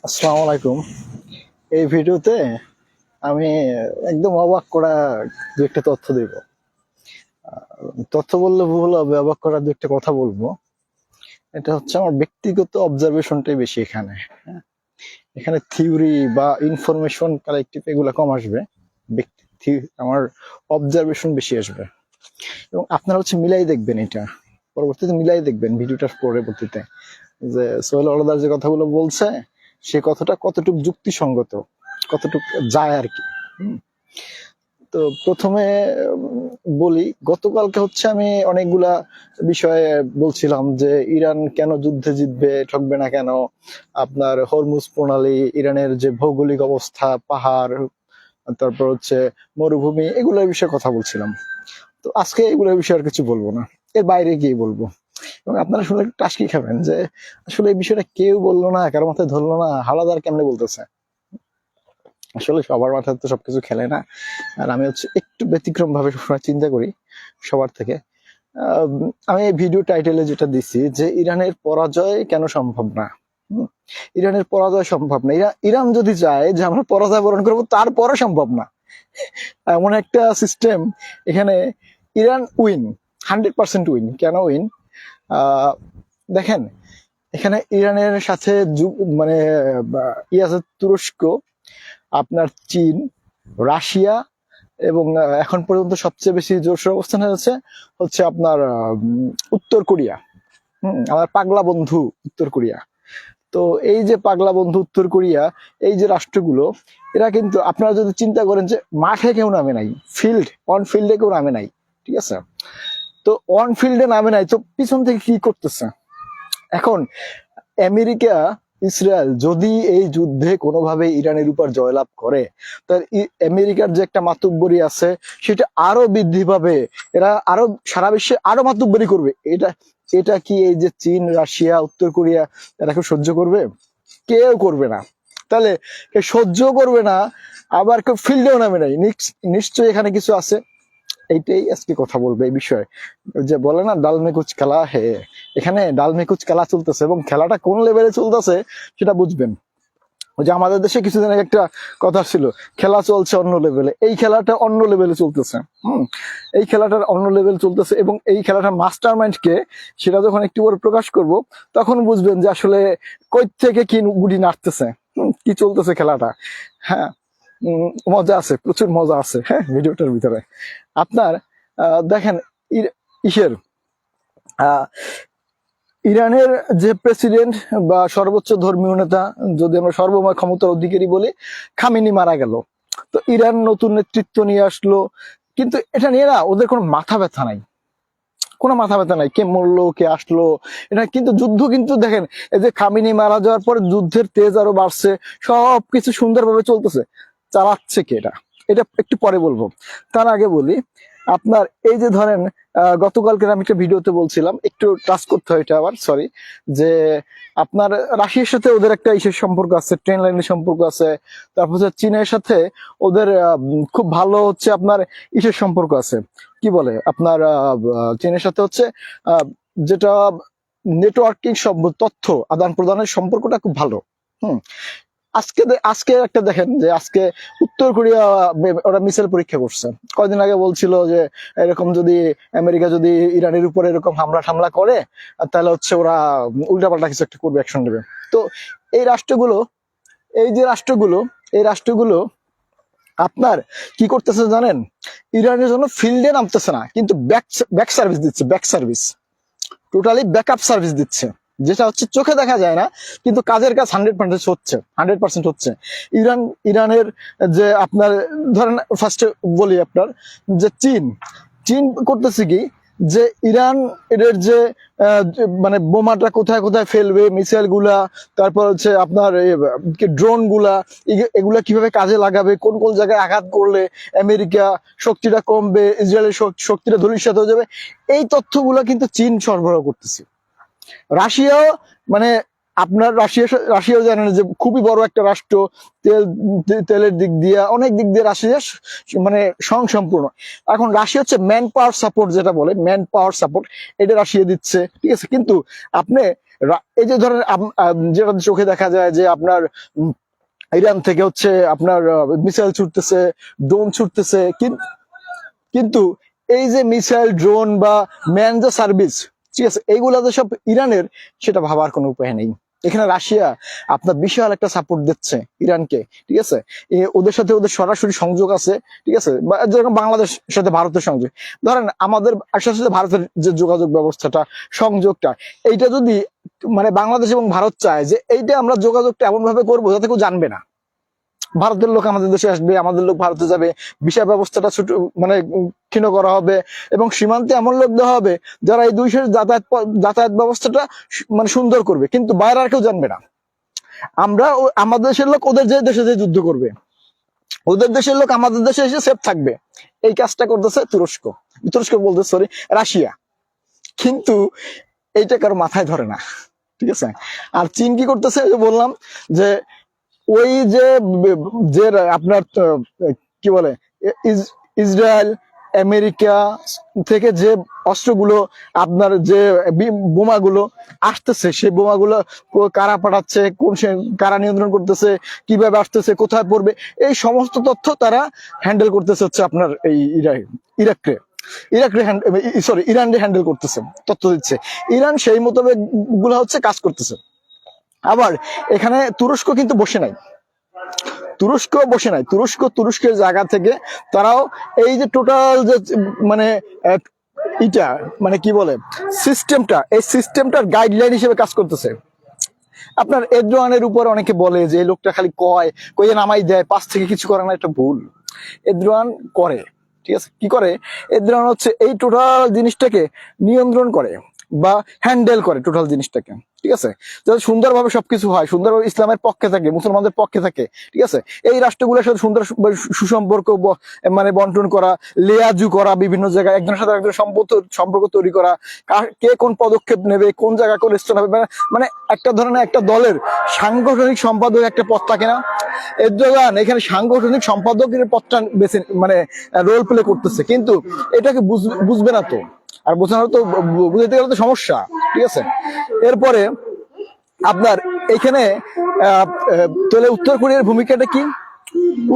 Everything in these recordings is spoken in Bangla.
আসসালামু আলাইকুম। এই ভিডিওতে আমি একদম অবাক করা দু একটা তথ্য দেব। তথ্য বললে ভুল হবে, অবাক করা দু একটা কথা বলবো। এটা হচ্ছে আমার ব্যক্তিগত অবজারভেশনটাই বেশি এখানে। হ্যাঁ, এখানে থিওরি বা ইনফরমেশন কালেক্টিভ এগুলা কম আসবে। আমার অবজারভেশন বেশি আসবে, এবং আপনারা হচ্ছে মিলাই দেখবেন এটা, পরবর্তীতে মিলাই দেখবেন ভিডিওটার পরবর্তীতে যে সোহেল ওলাদার যে কথাগুলো বলছে সে কথাটা কতটুকু যুক্তিসঙ্গত, কতটুকু যায় আর কি। হুম। তো প্রথমে বলি, গতকালকে হচ্ছে আমি অনেকগুলা বিষয়ে বলছিলাম যে ইরান কেন যুদ্ধে জিতবে, ঠকবে না কেন, আপনার হরমুজ প্রণালী, ইরানের যে ভৌগোলিক অবস্থা, পাহাড়, তারপর হচ্ছে মরুভূমি, এগুলোর বিষয়ে কথা বলছিলাম। তো আজকে এগুলোর বিষয়ে আর কিছু বলবো না, এর বাইরে গিয়ে বলবো। এবং আপনারা শুনলে টাসকি খাবেন যে আসলে এই বিষয়টা কেউ বললো না, কারো মাথায় ধরলো না, হাওলাদার কেমনে বলতেছে। আসলে সবার মাথায় তো সবকিছু খেলে না, আর আমি হচ্ছে একটু ব্যতিক্রম ভাবে সবসময় চিন্তা করি সবার থেকে। আমি এই ভিডিও টাইটেলে যেটা দিছি যে ইরানের পরাজয় কেন সম্ভব না। ইরানের পরাজয় সম্ভব না, ইরান যদি চায় যে আমরা পরাজয় বরণ করবো, তারপরে সম্ভব না। এমন একটা সিস্টেম এখানে। Iran win, 100% win. কেন উইন? দেখেন, এখানে ইরানের সাথে মানে আছে তুরস্ক, আপনার চীন, রাশিয়া, এবং এখন পর্যন্ত সবচেয়ে বেশি জোরসোর অবস্থানে হচ্ছে আপনার উত্তর কোরিয়া। আমার পাগলা বন্ধু উত্তর কোরিয়া। তো এই যে পাগলা বন্ধু উত্তর কোরিয়া, এই যে রাষ্ট্রগুলো, এরা কিন্তু আপনারা যদি চিন্তা করেন যে মাঠে কেউ নামে নাই, অন ফিল্ডে কেউ নামে নাই, ঠিক আছে? তো অন ফিল্ডে নামে নাই, তো পিছন থেকে কি করতেছে এখন? আমেরিকা, ইসরায়েল যদি এই যুদ্ধে কোনোভাবে ইরানের উপর জয়লাভ করে, তাহলে আমেরিকার যে একটা মাতুব্বরি আছে সেটা আরো বৃদ্ধি পাবে। এরা আরো সারা বিশ্বে আরো মাতুব্বরি করবে। এটা এটা কি এই যে চীন, রাশিয়া, উত্তর কোরিয়া, এরা কেউ সহ্য করবে? কেউ করবে না। তাহলে কেউ সহ্য করবে না, আবার কেউ ফিল্ডেও নামে নাই, নিশ্চয়ই এখানে কিছু আছে। এইটাই আজকে কথা বলবে এই বিষয়ে। যে বলে না ডাল মে কুচ খেলা হে, এখানে ডাল মে কুচ খেলা চলতেছে, এবং খেলাটা কোন লেভেলে চলতেছে সেটা বুঝবেন। ওই যে আমাদের দেশে কিছুদিন আগে একটা কথা ছিল, খেলা চলছে অন্য লেভেলে, এই খেলাটা অন্য লেভেলে চলতেছে। এই খেলাটার অন্য লেভেল চলতেছে, এবং এই খেলাটার মাস্টার মাইন্ড কে সেটা যখন একটু পরে প্রকাশ করব, তখন বুঝবেন যে আসলে কই থেকে কি গুটি নাড়তেছে, কি চলতেছে খেলাটা। হ্যাঁ, মজা আছে, প্রচুর মজা আছে হ্যাঁ ভিডিওটার ভিতরে। আপনার দেখেন, ইসের ইরানের যে প্রেসিডেন্ট বা সর্বোচ্চ ধর্মীয় নেতা, যদি আমরা সর্বময় ক্ষমতার অধিকারী বলি, খামেনি মারা গেল। তো ইরান নতুন নেতৃত্ব নিয়ে আসলো, কিন্তু এটা নিয়ে না ওদের কোনো মাথা ব্যথা নাই, কোনো মাথা ব্যথা নাই কে মরলো কে আসলো। এটা কিন্তু যুদ্ধ কিন্তু দেখেন, এই যে খামেনি মারা যাওয়ার পরে যুদ্ধের তেজ আরো বাড়ছে, সবকিছু সুন্দরভাবে চলতেছে। চালাচ্ছে কে এটা? এটা একটু পরে বলবো। তার আগে বলি, আপনার এই যে ধরেন, গতকালকে আমি একটা ভিডিওতে বলছিলাম, একটু টাচ করতে হয় এটা আবার, সরি, যে আপনার রাশিয়ার সাথে ওদের একটা ইসের সম্পর্ক আছে, ট্রেন লাইনের সম্পর্ক আছে। তারপর হচ্ছে চীনের সাথে ওদের খুব ভালো হচ্ছে আপনার ইসের সম্পর্ক আছে, কি বলে আপনার চীনের সাথে হচ্ছে যেটা নেটওয়ার্কিং তথ্য আদান প্রদানের সম্পর্কটা খুব ভালো। হুম। আজকে আজকে একটা দেখেন যে আজকে উত্তর কোরিয়া ওরা মিসাইল পরীক্ষা করছে। কয়দিন আগে বলছিল যে এরকম যদি আমেরিকা যদি ইরানের উপরে এরকম হামলা টামলা করে, তাহলে হচ্ছে ওরা উল্টাপাল্টা কিছু একটা করবে, অ্যাকশন নেবে। তো এই রাষ্ট্রগুলো, এই যে রাষ্ট্রগুলো, এই রাষ্ট্রগুলো আপনার কি করতেছে জানেন? ইরানের জন্য ফিল্ডে নামতেছে না, কিন্তু ব্যাক সার্ভিস দিচ্ছে, back service, totally backup service দিচ্ছে, যেটা হচ্ছে চোখে দেখা যায় না, কিন্তু কাজের কাজ 100% হচ্ছে, 100% হচ্ছে। ইরানের যে আপনার ধরেন, ফার্স্টে বলি আপনার যে চীন, চীন করতেছে কি, যে ইরান এদের যে মানে বোমাটা কোথায় কোথায় ফেলবে, মিসাইল গুলা, তারপর হচ্ছে আপনার ড্রোন গুলা, এগুলা কিভাবে কাজে লাগাবে, কোন কোন জায়গায় আঘাত করলে আমেরিকা শক্তিটা কমবে, ইসরায়েলের শক্তিটা ধূলিসাৎ হয়ে যাবে, এই তথ্যগুলা কিন্তু চীন সরবরাহ করতেছে। রাশিয়াও, মানে আপনার রাশিয়াও জানেন যে খুবই বড় একটা রাষ্ট্র, তেলের দিক দিয়ে অনেক দিক দিয়ে রাশিয়া মানে স্বয়ংসম্পূর্ণ। এখন রাশিয়া হচ্ছে ম্যান পাওয়ার সাপোর্ট, যেটা বলে ম্যান পাওয়ার সাপোর্ট, এটা রাশিয়া দিচ্ছে, ঠিক আছে? কিন্তু আপনি এই যে ধরেন যেটা চোখে দেখা যায় যে আপনার ইরান থেকে হচ্ছে আপনার মিসাইল ছুটতেছে, ড্রোন ছুটতেছে, কিন্তু এই যে মিসাইল, ড্রোন বা ম্যান দ্য সার্ভিস, ঠিক আছে, এইগুলা তো সব ইরানের, সেটা ভাবার কোনো উপায় নেই। এখানে রাশিয়া আপনার বিশাল একটা সাপোর্ট দিচ্ছে ইরানকে, ঠিক আছে। ওদের সাথে ওদের সরাসরি সংযোগ আছে, ঠিক আছে, যেরকম বাংলাদেশের সাথে ভারতের সংযোগ। ধরেন আমাদের সাথে ভারতের যে যোগাযোগ ব্যবস্থাটা, সংযোগটা, এইটা যদি মানে বাংলাদেশ এবং ভারত চায় যে এইটা আমরা যোগাযোগটা এমন ভাবে করবো যাতে কেউ জানবে না, ভারতের লোক আমাদের দেশে আসবে, আমাদের লোক ভারতে যাবে, ভিসা ব্যবস্থাটা ছোট মানে ক্ষীণ করা হবে, এবং সীমান্তে এমন লোক দেওয়া হবে যারা এই দুই দেশের যাতায়াত ব্যবস্থাটা মানে সুন্দর করবে, কিন্তু বাইরে আর কেউ জানবে না। আমরা আমাদের দেশের লোক ওদের যে দেশে যে যুদ্ধ করবে, ওদের দেশের লোক আমাদের দেশে এসে সেফ থাকবে। এই কাজটা করতেছে তুরস্ক, বলতে সরি, রাশিয়া। কিন্তু এইটা কারো মাথায় ধরে না, ঠিক আছে। আর চীন কি করতেছে, বললাম যে ওই যে যে আপনার কি বলে ইসরায়েল, আমেরিকা থেকে যে অস্ত্রগুলো, আপনার যে বোমাগুলো আসতেছে, সেই বোমাগুলো কারা পাঠাচ্ছে, কারা নিয়ন্ত্রণ করতেছে, কিভাবে আসতেছে, কোথায় পড়বে, এই সমস্ত তথ্য তারা হ্যান্ডেল করতেছে হচ্ছে আপনার এই ইরাককে ইরানকে হ্যান্ডেল করতেছে, তথ্য দিচ্ছে। ইরান সেই মোতাবেক গুলো হচ্ছে কাজ করতেছে। আবার এখানে তুরস্ক কিন্তু বসে নাই, তুরস্কের জায়গা থেকে তারাও এই যে টোটাল যে মানে এটা মানে কি বলে সিস্টেমটা, এই সিস্টেমটার গাইডলাইন হিসেবে কাজ করতেছে। আপনার এরদোয়ানের উপর অনেকে বলে যে এই লোকটা খালি কয়ে নামাই দেয়, পাশ থেকে কিছু করে না, একটা ভুল। এরদোয়ান করে, ঠিক আছে, কি করে, এরদোয়ান হচ্ছে এই টোটাল জিনিসটাকে নিয়ন্ত্রণ করে বা হ্যান্ডেল করে টোটাল জিনিসটাকে, ঠিক আছে, যাতে সুন্দরভাবে সবকিছু হয়, সুন্দরভাবে ইসলামের পক্ষে থাকে, মুসলমানদের পক্ষে থাকে, ঠিক আছে। এই রাষ্ট্রগুলোর সাথে সুন্দর সুসম্পর্ক মানে বন্টন করা, লেয়াজু করা, বিভিন্ন জায়গায় একজনের সাথে একজন সম্পর্ক তৈরি করা, কে কোন পদক্ষেপ নেবে, কোন জায়গায় কোন স্থান হবে, মানে একটা ধরনের একটা দলের সাংগঠনিক সম্পাদক একটা পদ থাকে না, এরদোগান এখানে সাংগঠনিক সম্পাদকের পদটা বেছে মানে রোল প্লে করতেছে, কিন্তু এটাকে বুঝবে না তো, আর বোঝানোর তো বুঝাইতে গেলে তো সমস্যা, ঠিক আছে। এরপরে আপনার এখানে তাহলে উত্তর কোরিয়ার ভূমিকাটা কি?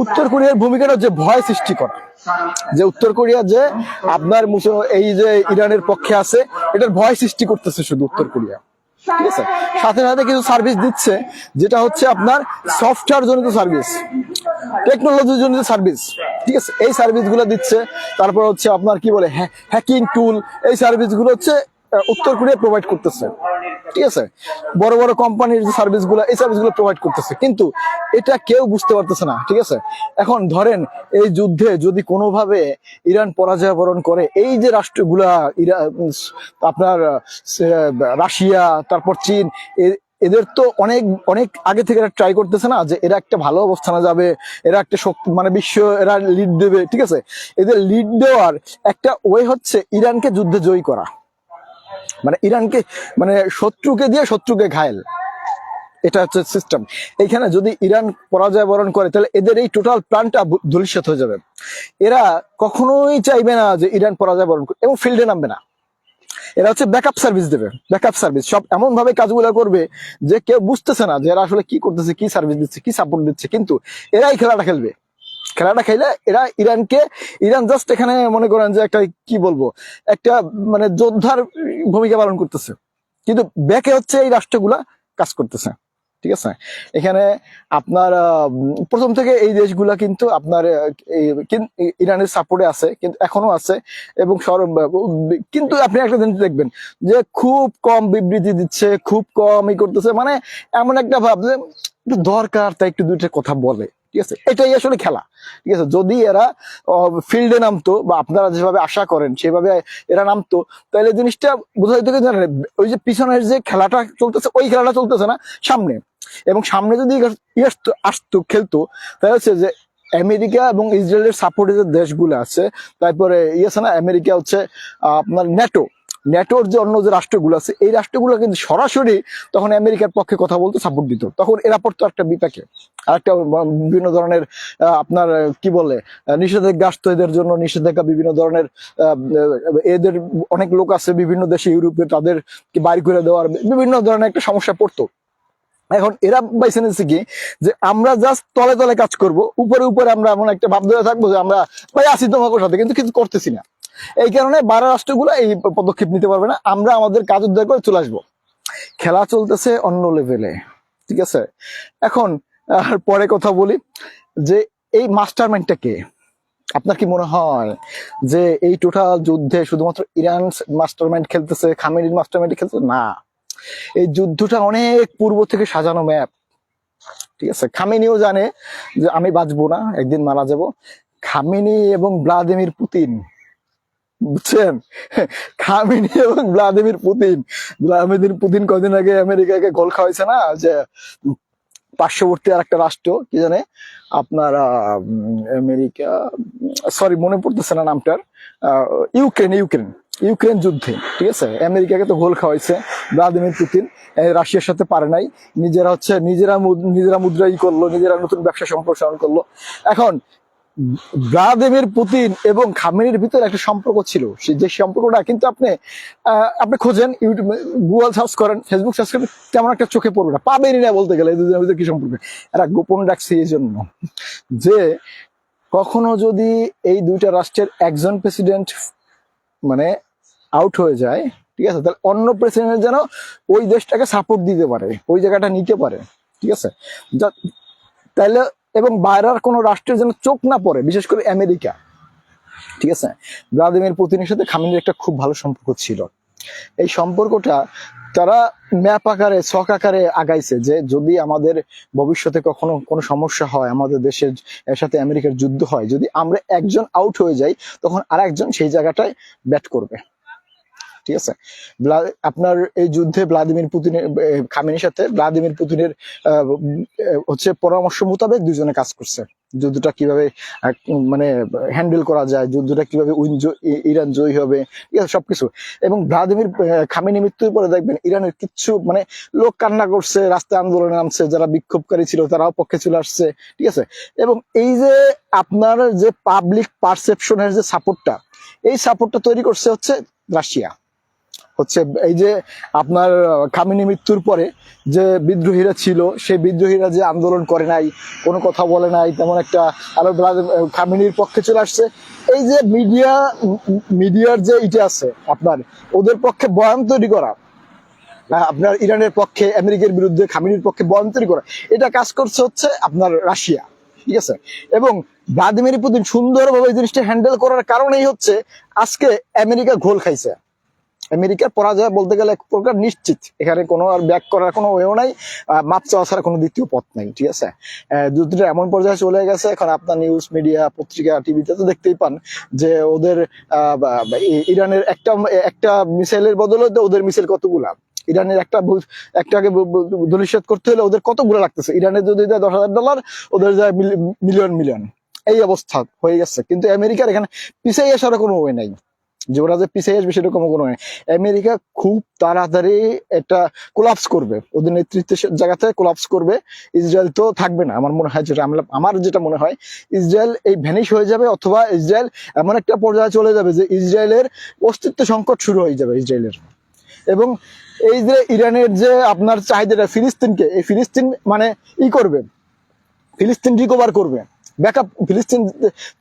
উত্তর কোরিয়ার ভূমিকাটা হচ্ছে ভয় সৃষ্টি করা, যে উত্তর কোরিয়া যে আপনার এই যে ইরানের পক্ষে আছে, এটার ভয় সৃষ্টি করতেছে শুধু উত্তর কোরিয়া, ঠিক আছে। সাথে সাথে কিছু সার্ভিস দিচ্ছে, যেটা হচ্ছে আপনার সফটওয়্যার জনিত সার্ভিস, টেকনোলজি জনিত সার্ভিস, ঠিক আছে, এই সার্ভিস গুলো দিচ্ছে। তারপর হচ্ছে আপনার কি বলে হ্যাকিং টুল, এই সার্ভিস গুলো হচ্ছে উত্তর কোরিয়া প্রোভাইড করতেছে, ঠিক আছে। বড় বড় কোম্পানির যে সার্ভিস গুলো, এই সার্ভিস গুলো প্রোভাইড করতেছে, কিন্তু এটা কেউ বুঝতে পারতেছে না, ঠিক আছে। এখন ধরেন এই যুদ্ধে যদি কোনোভাবে ইরান পরাজয় বরণ করে, এই যে রাষ্ট্রগুলা আপনার রাশিয়া, তারপর চীন, এদের তো অনেক অনেক আগে থেকে ট্রাই করতেছে না যে এরা একটা ভালো অবস্থানে যাবে, এরা একটা শক্তি মানে বিশ্ব এরা লিড দেবে, ঠিক আছে। এদের লিড দেওয়ার একটা ওয়ে হচ্ছে ইরানকে যুদ্ধে জয়ী করা, মানে ইরানকে মানে শত্রুকে দিয়ে শত্রুকে ঘায়েল, এটা হচ্ছে সিস্টেম। এইখানে যদি ইরান পরাজয় বরণ করে, তাহলে এদের এই টোটাল প্ল্যানটা ধূলিসাৎ হয়ে যাবে। এরা কখনোই চাইবে না যে ইরান পরাজয় বরণ করে, এবং ফিল্ডে নামবে না। এরা হচ্ছে ব্যাকআপ সার্ভিস দেবে, ব্যাকআপ সার্ভিস সব এমন ভাবে কাজগুলো করবে যে কেউ বুঝতেছে না যে এরা আসলে কি করতেছে, কি সার্ভিস দিচ্ছে, কি সাপোর্ট দিচ্ছে, কিন্তু এরাই খেলাটা খেলবে। খেলাটা খেলে ইরান জাস্ট এখানে মনে করেন যে একটা কি বলবো, একটা মানে যোদ্ধার ভূমিকা পালন করতেছে, কিন্তু ব্যাকে হচ্ছে এই রাষ্ট্রগুলা কাজ করতেছে, ঠিক আছে। এখানে আপনার প্রথম থেকে এই দেশগুলা কিন্তু আপনার ইরানের সাপোর্টে আছে, কিন্তু এখনো আছে, এবং কিন্তু আপনি একটা জিনিস দেখবেন যে খুব কম বিবৃতি দিচ্ছে, খুব কম করতেছে, মানে এমন একটা ভাব যে একটু দরকার তাই একটু দুইটা কথা বলে, ঠিক আছে। এটাই আসলে খেলা, ঠিক আছে। যদি এরা ফিল্ডে নামতো বা আপনারা যেভাবে আশা করেন সেভাবে এরা নামতো, তাহলে জিনিসটা বোঝাই থেকে জানেন ওই যে পিছনের যে খেলাটা চলতেছে, ওই খেলাটা চলতেছে না সামনে, এবং সামনে যদি আসতো খেলতো, তাহলে হচ্ছে যে আমেরিকা এবং ইসরায়েলের সাপোর্টে যে দেশগুলো আছে, তারপরে আছে না, আমেরিকা হচ্ছে আপনার ন্যাটো, ন্যাটোর যে অন্য যে রাষ্ট্রগুলো আছে এই রাষ্ট্রগুলো কিন্তু সরাসরি তখন আমেরিকার পক্ষে কথা বলতে সাপোর্ট দিত। তখন এরা পড়তো একটা বিপাকে, আরেকটা বিভিন্ন ধরনের আপনার কি বলে নিষেধাজ্ঞা আসতো এদের জন্য, নিষেধাজ্ঞা বিভিন্ন ধরনের এদের অনেক লোক আছে বিভিন্ন দেশে ইউরোপে, তাদেরকে বাইর করে দেওয়ার বিভিন্ন ধরনের একটা সমস্যা পড়তো। এখন এরা বাইসে নিচ্ছে কি যে আমরা জাস্ট তলে তলে কাজ করব, উপরে উপরে আমরা এমন একটা ভাব ধরে থাকবো যে আমরা ভাই আছি তোমাকে সাথে, কিন্তু কিছু করতেছি না। এই কারণে বাইরের রাষ্ট্রগুলো এই পদক্ষেপ নিতে পারবে না, আমরা আমাদের কাজ উদ্ধার করে চলে আসবো। খেলা চলতেছে অন্য লেভেলে, ঠিক আছে। এখন পরে কথা বলি যে এই মাস্টার মাইন্ডটা কে? আপনার কি মনে হয় যে এই টোটাল যুদ্ধে শুধুমাত্র ইরান মাস্টার মাইন্ড খেলতেছে, খামেনির মাস্টার মাইন্ড খেলতেছে? না, এই যুদ্ধটা অনেক পূর্ব থেকে সাজানো ম্যাপ, ঠিক আছে। খামেনিও জানে যে আমি বাঁচবো না, একদিন মারা যাব। খামেনি এবং ভ্লাদিমির পুতিন, বুঝছেন, খামেনি এবং ভ্লাদিমির পুতিন কদিন আগে আমেরিকাকে গোল খাওয়াইছে না, যে পার্শ্ববর্তী আর একটা রাষ্ট্র কি জানে আপনার আমেরিকা, সরি মনে পড়তেছে না নামটার, ইউক্রেন যুদ্ধে, ঠিক আছে, আমেরিকাকে তো গোল খাওয়াইছে ভ্লাদিমির পুতিন। রাশিয়ার সাথে পারে নাই, নিজেরা মুদ্রা করলো, নিজেরা নতুন ব্যবসা সম্প্রসারণ করলো। এখন ভ্লাদিমির পুতিন এবং খামেনির ভিতরে একটা সম্পর্ক ছিল, যে সম্পর্কটা কিন্তু আপনি খোঁজেন, ইউটিউব গুগল সার্চ করেন, ফেসবুক সার্চ করেন, তেমন একটা চোখে পড়বে না, পাবেনই না বলতে গেলে এই দুজনের ভিতরে কি সম্পর্ক। এরা গোপন রাখছে এই জন্য যে কখনো যদি এই দুইটা রাষ্ট্রের একজন প্রেসিডেন্ট মানে আউট হয়ে যায়, ঠিক আছে, তাহলে অন্য প্রেসিডেন্ট যেন ওই দেশটাকে সাপোর্ট দিতে পারে, ওই জায়গাটা নিতে পারে, ঠিক আছে। তাইলে এবং বাইরের কোনো রাষ্ট্রের যেন চোখ না পড়ে, বিশেষ করে আমেরিকা, ঠিক আছে। ভ্লাদিমির পুতিনের সাথে খামেনির একটা খুব ভালো সম্পর্ক ছিল। এই সম্পর্কটা তারা ম্যাপ আকারে, ছক আকারে আগাইছে যে যদি আমাদের ভবিষ্যতে কখনো কোনো সমস্যা হয়, আমাদের দেশের এর সাথে আমেরিকার যুদ্ধ হয়, যদি আমরা একজন আউট হয়ে যাই তখন আর একজন সেই জায়গাটায় ব্যাট করবে, ঠিক আছে। আপনার এই যুদ্ধে ভ্লাদিমির পুতিনের খামেনির সাথে ভ্লাদিমির পুতিনের হচ্ছে পরামর্শ মোতাবেক দুজনে কাজ করছে, যুদ্ধটা কিভাবে মানে হ্যান্ডেল করা যায়, যুদ্ধটা কিভাবে ইরান জয়ী হবে, ঠিক আছে, সবকিছু। এবং ভ্লাদিমির খামেনি মৃত্যুর পরে দেখবেন ইরানের কিচ্ছু মানে লোক কান্না করছে, রাস্তায় আন্দোলনে নামছে, যারা বিক্ষোভকারী ছিল তারাও পক্ষে চলে আসছে, ঠিক আছে। এবং এই যে আপনার যে পাবলিক পারসেপশনের যে সাপোর্টটা, এই সাপোর্টটা তৈরি করছে হচ্ছে রাশিয়া। হচ্ছে এই যে আপনার খামেনি মৃত্যুর পরে যে বিদ্রোহীরা ছিল, সেই বিদ্রোহীরা যে আন্দোলন করে নাই, কোনো কথা বলে নাই তেমন একটা, আরো খামেনির পক্ষে চলে আসছে। এই যে মিডিয়ার যে ইটা আছে আপনার, ওদের পক্ষে বয়ান তৈরি করা, আপনার ইরানের পক্ষে আমেরিকার বিরুদ্ধে খামেনির পক্ষে বয়ান তৈরি করা, এটা কাজ করছে হচ্ছে আপনার রাশিয়া, ঠিক আছে। এবং ভ্লাদিমির পুতিন সুন্দরভাবে এই জিনিসটা হ্যান্ডেল করার কারণেই হচ্ছে আজকে আমেরিকা ঘোল খাইছে। আমেরিকার পরাজয় বলতে গেলে এক প্রকার নিশ্চিত, এখানে কোনো আর ব্যাক করার কোনো ওয়েও নাই, মাপ চাওয়া ছাড়া কোনো দ্বিতীয় পথ নাই, ঠিক আছে। যুদ্ধটা এমন পর্যায়ে চলে গেছে, এখন আপনার নিউজ মিডিয়া, পত্রিকা, টিভিতে তো দেখতেই পান যে ওদের ইরানের একটা মিসাইলের বদলে ওদের মিসাইল কতগুলা, ইরানের একটাকে ধূলিসাৎ করতে হলে ওদের কতগুলো লাগতেছে, ইরানের যদি দেয় $10,000, ওদের যায় মিলিয়ন। এই অবস্থা হয়ে গেছে। কিন্তু আমেরিকার এখানে পিছিয়ে আসার কোনো ওয়ে নাই, যে ওরা যে পিছিয়ে আসবে সেরকম কোনো নেই। আমেরিকা খুব তাড়াতাড়ি একটা কোলাপস করবে, ওদের নেতৃত্বের জায়গা থেকে কোলাপস করবে। ইসরায়েল তো থাকবে না আমার মনে হয়, আমার যেটা মনে হয় ইসরায়েল এই ভ্যানিশ হয়ে যাবে, অথবা ইসরায়েল এমন একটা পর্যায়ে চলে যাবে যে ইসরায়েলের অস্তিত্ব সংকট শুরু হয়ে যাবে ইসরায়েলের। এবং এই যে ইরানের যে আপনার চাহিদাটা ফিলিস্তিনকে, এই ফিলিস্তিন মানে করবে, ফিলিস্তিন রিকভার করবে, ব্যাকআপ ফিলিস্তিন,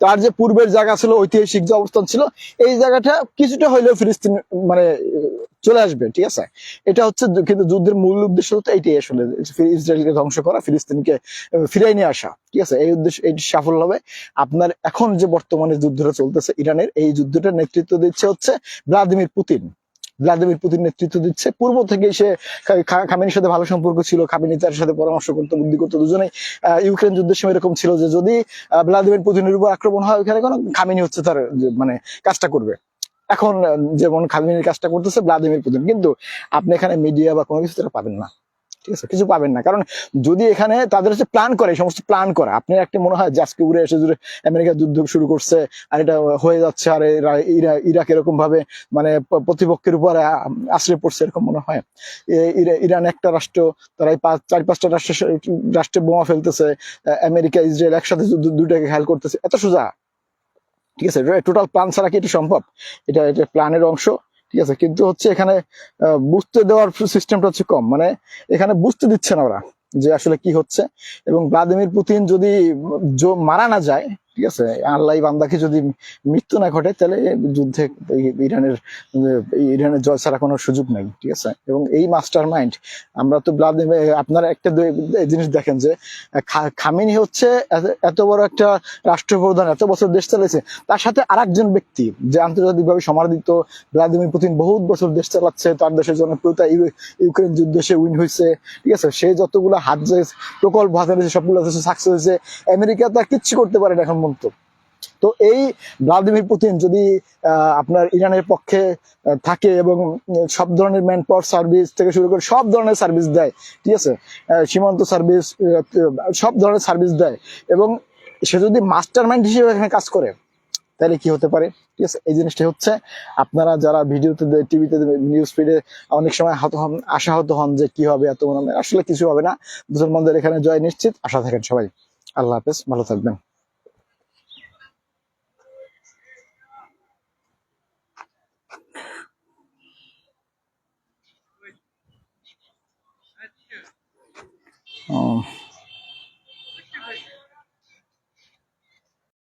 তার যে পূর্বের জায়গা ছিল, ঐতিহাসিক যে অবস্থান ছিল, এই জায়গাটা কিছুটা হইলেও ফিলিস্তিন মানে চলে আসবে, ঠিক আছে। এটা হচ্ছে কিন্তু যুদ্ধের মূল উদ্দেশ্য হচ্ছে এইটাই আসলে, ইসরায়েলকে ধ্বংস করা, ফিলিস্তিনকে ফিরাই নিয়ে আসা, ঠিক আছে। এই উদ্দেশ্য এটি সফল হবে। আপনার এখন যে বর্তমানে যুদ্ধটা চলতেছে ইরানের, এই যুদ্ধটার নেতৃত্ব দিচ্ছে হচ্ছে ভ্লাদিমির পুতিন নেতৃত্ব দিচ্ছে। পূর্ব থেকে সে খামেনির সাথে ভালো সম্পর্ক ছিল, খামেনি তার সাথে পরামর্শ করতো, বুদ্ধি করতো, দুজনেই। ইউক্রেন যুদ্ধের সময় এরকম ছিল যে যদি ভ্লাদিমির পুতিনের উপর আক্রমণ হয় ওখানে কোনো, খামেনি হচ্ছে তার মানে কাজটা করবে। এখন যেমন খামেনির কাজটা করতেছে ভ্লাদিমির পুতিন, কিন্তু আপনি এখানে মিডিয়া বা কোনো কিছু পাবেন না, ঠিক আছে, কিছু পাবেন না। কারণ যদি এখানে তাদের হচ্ছে প্ল্যান করে, এই সমস্ত প্ল্যান করা, আপনার একটা মনে হয় যে আজকে উড়ে এসে যদি আমেরিকা যুদ্ধ শুরু করছে আর এটা হয়ে যাচ্ছে, আর ইরাক এরকম ভাবে মানে প্রতিপক্ষের উপর আশ্রয় পড়ছে, এরকম মনে হয়? ইরান একটা রাষ্ট্র, তারা এই 4-5টা রাষ্ট্রে বোমা ফেলতেছে, আমেরিকা ইসরায়েল একসাথে দুটাকে খেয়াল করতেছে, এত সোজা? ঠিক আছে, টোটাল প্ল্যান ছাড়া কি এটা সম্ভব? এটা এটা প্ল্যানের অংশ। ঠিক আছে, কিন্তু হচ্ছে এখানে বুঝতে দেওয়ার সিস্টেমটা হচ্ছে কম, মানে এখানে বুঝতে দিচ্ছে না ওরা যে আসলে কি হচ্ছে। এবং ভ্লাদিমির পুতিন যদি মারা না যায়, ঠিক আছে, আল্লাহ বান্দাকে যদি মৃত্যু না ঘটে, তাহলে যুদ্ধে ইরানের ইরানের জয় ছাড়া কোনো সুযোগ নাই। ঠিক আছে, এবং এই মাস্টার মাইন্ড আমরা তো আপনারা একটা জিনিস দেখেন যে খামেনি হচ্ছে এত বড় একটা রাষ্ট্রপ্রধান, এত বছর দেশ চালাইছে, তার সাথে আরেকজন ব্যক্তি যে আন্তর্জাতিকভাবে সমাদৃত, ভ্লাদিমির পুতিন বহুত বছর দেশ চালাচ্ছে, তার দেশের জনপ্রিয়তা ইউক্রেন যুদ্ধ সে উইন হয়েছে। ঠিক আছে, সে যতগুলো হাত যে প্রকল্প হাতে নিয়েছে সবগুলো সাকসেস হয়েছে, আমেরিকা তার কিচ্ছু করতে পারে না এখন পর্যন্ত। তো এই ভ্লাদিমির পুতিন যদি আপনার ইরানের পক্ষে থাকে এবং সব ধরনের ম্যান পাওয়ার সার্ভিস থেকে শুরু করে সব ধরনের সার্ভিস দেয়, ঠিক আছে, সীমান্ত সার্ভিস, সব ধরনের সার্ভিস দেয়, এবং সে যদি মাস্টার মাইন্ড হিসেবে এখানে কাজ করে, তাহলে কি হতে পারে? ঠিক আছে, এই জিনিসটা হচ্ছে আপনারা যারা ভিডিওতে টিভিতে নিউজ ফিডে অনেক সময় আশাহত হন যে কি হবে, এত মনে আসলে কিছু হবে না। মুসলমানদের এখানে জয় নিশ্চিত, আশা থাকেন সবাই। আল্লাহ হাফেজ, ভালো থাকবেন।